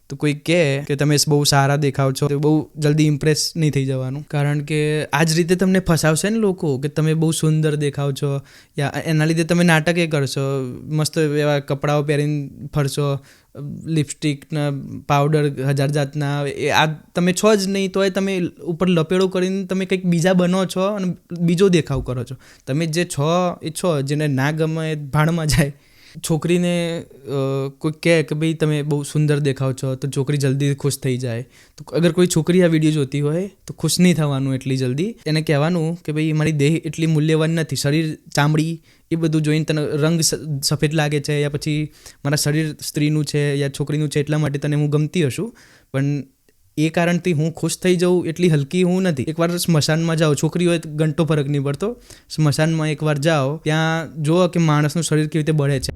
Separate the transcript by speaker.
Speaker 1: તો કોઈ કહે કે તમે બહુ સારા દેખાવ છો તો બહુ જલ્દી ઇમ્પ્રેસ નહીં થઈ જવાનું, કારણ કે આ જ રીતે તમને ફસાવશે ને લોકો કે તમે બહુ સુંદર દેખાવ છો, યા એના લીધે તમે નાટક એ કરશો, મસ્ત એવા કપડાઓ પહેરીને ફરશો, લિપસ્ટિકના પાવડર 1000 જાતના, એ આ તમે છો જ નહીં તોય તમે ઉપર લપેડો કરીને તમે કંઈક બીજા બનો છો અને બીજો દેખાવ કરો છો. તમે જે છો એ છો, જેને ના ગમે એ ભાડમાં જાય. છોકરીને કોઈ કહે કે ભાઈ તમે બહુ સુંદર દેખાવ છો તો છોકરી જલ્દી ખુશ થઈ જાય. તો અગર કોઈ છોકરી આ વિડીયો જોતી હોય તો ખુશ નહીં થવાનું એટલી જલ્દી. એને કહેવાનું કે ભાઈ મારી દેહ એટલી મૂલ્યવાન નથી, શરીર, ચામડી એ બધું જોઈને તને રંગ સફેદ લાગે છે, યા પછી મારા શરીર સ્ત્રીનું છે યા છોકરીનું છે એટલા માટે તને હું ગમતી હશું, પણ એ કારણથી હું ખુશ થઈ જાઉં એટલી હલકી હું નથી. એકવાર સ્મશાનમાં જાઓ, છોકરી હોય ઘંટો ફરક નહીં પડતો, સ્મશાનમાં એકવાર જાઓ, ત્યાં જુઓ કે માણસનું શરીર કેવી રીતે બળે છે.